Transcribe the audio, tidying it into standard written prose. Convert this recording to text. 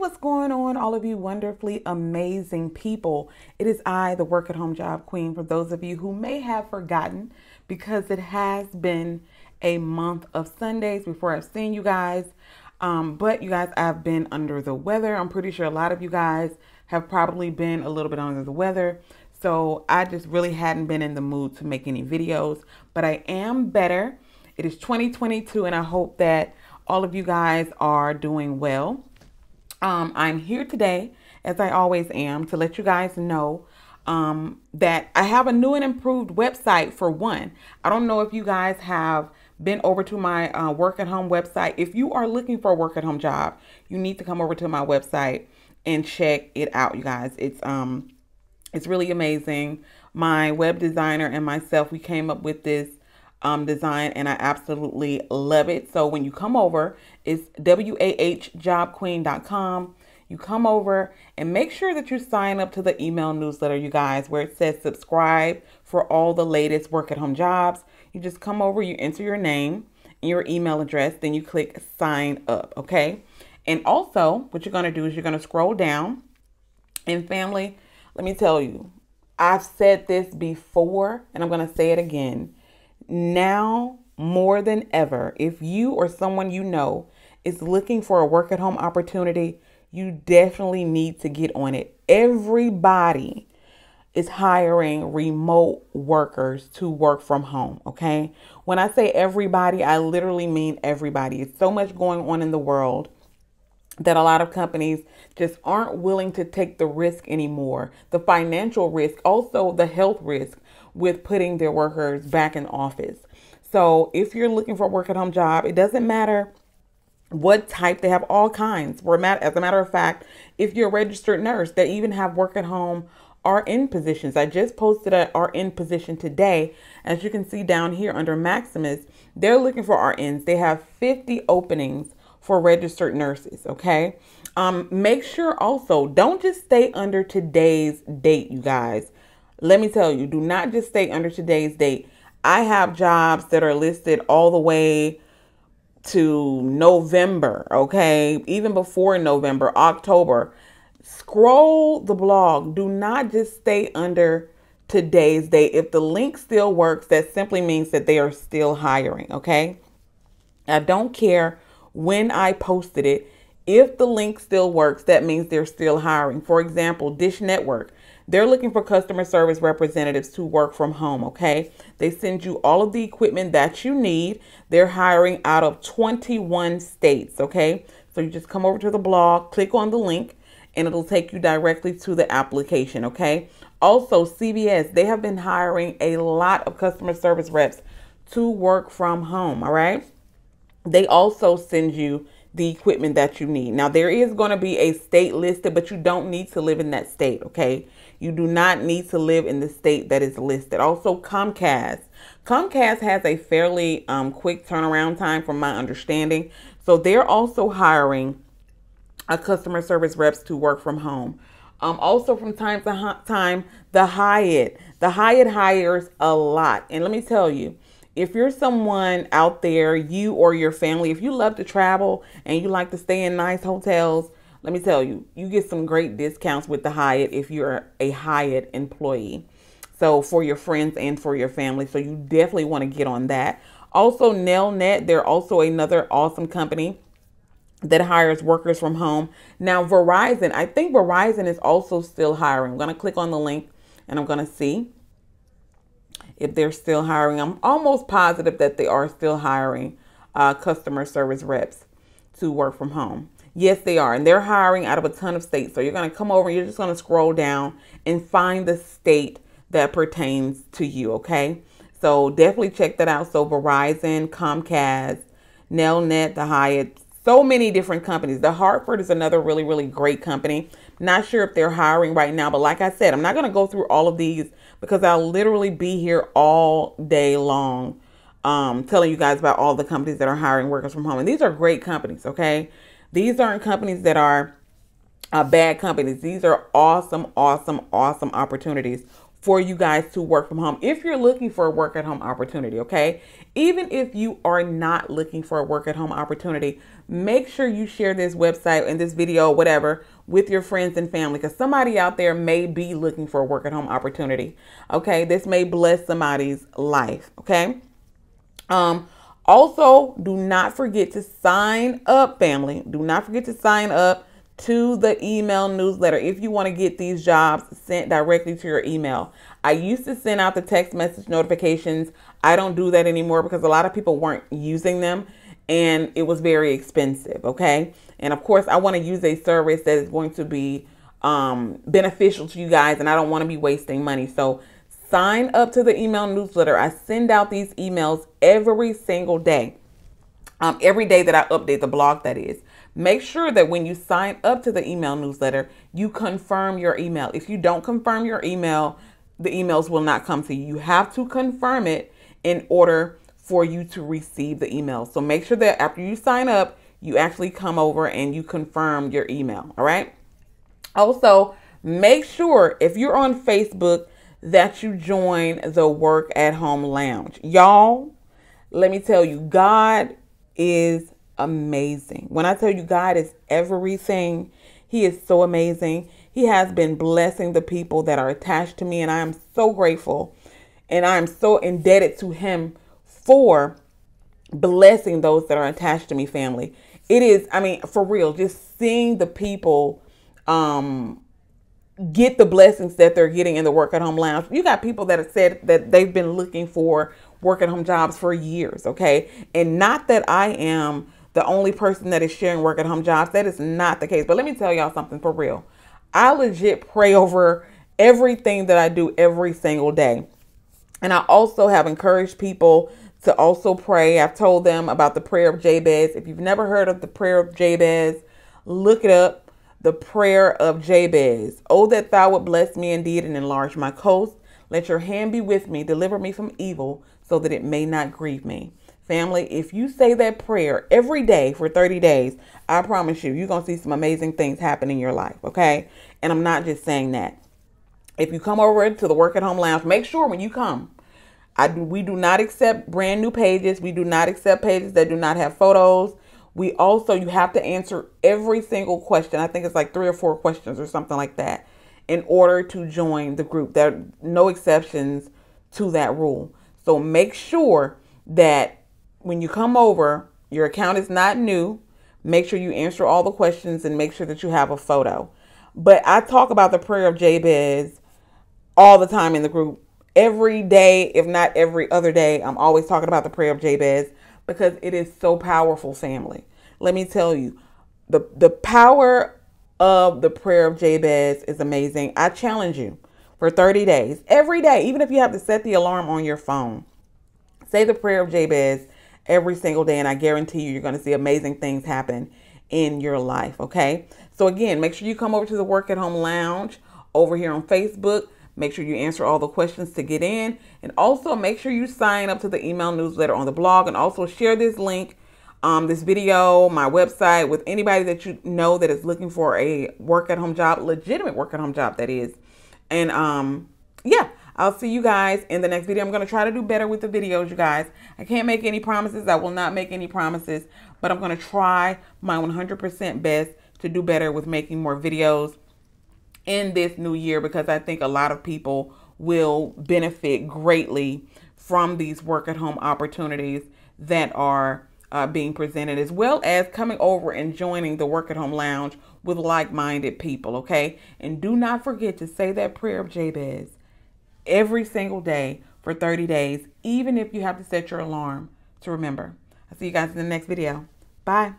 what's going on, all of you wonderfully amazing people? It is I, the Work at Home Job Queen, for those of you who may have forgotten, because it has been a month of Sundays before I've seen you guys. But you guys, I've been under the weather. I'm pretty sure a lot of you guys have probably been a little bit under the weather. So I just really hadn't been in the mood to make any videos, but I am better. It is 2022 and I hope that all of you guys are doing well. I'm here today, as I always am, to let you guys know that I have a new and improved website for one. I don't know if you guys have been over to my work at home website. If you are looking for a work at home job, you need to come over to my website and check it out, you guys. It's really amazing. My web designer and myself, we came up with this design and I absolutely love it. So when you come over, it's wahjobqueen.com. You come over and make sure that you sign up to the email newsletter, you guys, where it says subscribe for all the latest work at home jobs. You just come over, you enter your name and your email address, then you click sign up. Okay. And also what you're going to do is you're going to scroll down, and family, let me tell you, I've said this before and I'm going to say it again. Now more than ever, if you or someone you know is looking for a work at home opportunity, you definitely need to get on it. Everybody is hiring remote workers to work from home. Okay. When I say everybody, I literally mean everybody. It's so much going on in the world that a lot of companies just aren't willing to take the risk anymore. The financial risk, also the health risk with putting their workers back in office. So if you're looking for a work at home job, it doesn't matter what type. They have all kinds. As a matter of fact, if you're a registered nurse, they even have work at home RN positions. I just posted an RN position today. As you can see down here under Maximus, they're looking for RNs. They have 50 openings for registered nurses. Okay. Make sure also, don't just stay under today's date, you guys. Let me tell you, do not just stay under today's date. I have jobs that are listed all the way to November, okay? Even before November, October. Scroll the blog. Do not just stay under today's date. If the link still works, that simply means that they are still hiring, okay? I don't care when I posted it. If the link still works, that means they're still hiring. For example, Dish Network. They're looking for customer service representatives to work from home, okay? They send you all of the equipment that you need. They're hiring out of 21 states, okay? So you just come over to the blog, click on the link, and it'll take you directly to the application, okay? Also, CVS, they have been hiring a lot of customer service reps to work from home, all right? They also send you the equipment that you need. Now, there is going to be a state listed, but you don't need to live in that state, okay? You do not need to live in the state that is listed. Also, Comcast. Comcast has a fairly quick turnaround time from my understanding. So they're also hiring a customer service reps to work from home. Also from time to time, the Hyatt hires a lot. And let me tell you, if you're someone out there, you or your family, if you love to travel and you like to stay in nice hotels, let me tell you, you get some great discounts with the Hyatt if you're a Hyatt employee. So for your friends and for your family. So you definitely want to get on that. Also, Nelnet, they're also another awesome company that hires workers from home. Now, Verizon, I think Verizon is also still hiring. I'm going to click on the link and I'm going to see if they're still hiring. I'm almost positive that they are still hiring customer service reps to work from home. Yes, they are. And they're hiring out of a ton of states. So you're going to come over, you're just going to scroll down and find the state that pertains to you. Okay. So definitely check that out. So Verizon, Comcast, Nelnet, the Hyatt, so many different companies. The Hartford is another really, really great company. Not sure if they're hiring right now, but like I said, I'm not going to go through all of these because I'll literally be here all day long telling you guys about all the companies that are hiring workers from home. And these are great companies, okay? These aren't companies that are bad companies. These are awesome, awesome, awesome opportunities for you guys to work from home if you're looking for a work at home opportunity, okay? Even if you are not looking for a work at home opportunity, make sure you share this website and this video, whatever, with your friends and family, because somebody out there may be looking for a work at home opportunity, okay? This may bless somebody's life, okay? Also, do not forget to sign up, family. Do not forget to sign up to the email newsletter if you want to get these jobs sent directly to your email. I used to send out the text message notifications. I don't do that anymore because a lot of people weren't using them and it was very expensive, okay? And of course, I want to use a service that is going to be beneficial to you guys, and I don't want to be wasting money. So sign up to the email newsletter. I send out these emails every single day. Every day that I update the blog, that is. Make sure that when you sign up to the email newsletter, you confirm your email. If you don't confirm your email, the emails will not come to you. You have to confirm it in order for you to receive the email. So make sure that after you sign up, you actually come over and you confirm your email. All right. Also, make sure if you're on Facebook that you join the Work at Home Lounge. Y'all, let me tell you, God is amazing. When I tell you God is everything, He is so amazing. He has been blessing the people that are attached to me, and I am so grateful and I am so indebted to Him for blessing those that are attached to me, family. It is, I mean, for real, just seeing the people get the blessings that they're getting in the Work at Home Lounge. You got people that have said that they've been looking for work at home jobs for years, okay? And not that I am the only person that is sharing work at home jobs. That is not the case. But let me tell y'all something for real. I legit pray over everything that I do every single day. And I also have encouraged people to also pray. I've told them about the prayer of Jabez. If you've never heard of the prayer of Jabez, look it up. The prayer of Jabez. Oh, that thou would bless me indeed and enlarge my coast. Let your hand be with me. Deliver me from evil so that it may not grieve me. Family, if you say that prayer every day for 30 days, I promise you, you're going to see some amazing things happen in your life, okay? And I'm not just saying that. If you come over to the Work at Home Lounge, make sure when you come, we do not accept brand new pages. We do not accept pages that do not have photos. We also, you have to answer every single question. I think it's like 3 or 4 questions or something like that in order to join the group. There are no exceptions to that rule. So make sure that when you come over, your account is not new. Make sure you answer all the questions and make sure that you have a photo. But I talk about the prayer of Jabez all the time in the group. Every day, if not every other day, I'm always talking about the prayer of Jabez because it is so powerful, family. Let me tell you, the power of the prayer of Jabez is amazing. I challenge you for 30 days, every day, even if you have to set the alarm on your phone, say the prayer of Jabez every single day, and I guarantee you're going to see amazing things happen in your life, okay? So again, make sure you come over to the Work at Home Lounge over here on Facebook. Make sure you answer all the questions to get in, and also make sure you sign up to the email newsletter on the blog, and also share this link, this video, my website, with anybody that you know that is looking for a work at home job, legitimate work at home job, that is. And yeah, I'll see you guys in the next video. I'm going to try to do better with the videos, you guys. I can't make any promises. I will not make any promises, but I'm going to try my 100% best to do better with making more videos in this new year, because I think a lot of people will benefit greatly from these work at home opportunities that are being presented, as well as coming over and joining the Work at Home Lounge with like-minded people, okay? And do not forget to say that prayer of Jabez every single day for 30 days, even if you have to set your alarm to remember. I'll see you guys in the next video. Bye.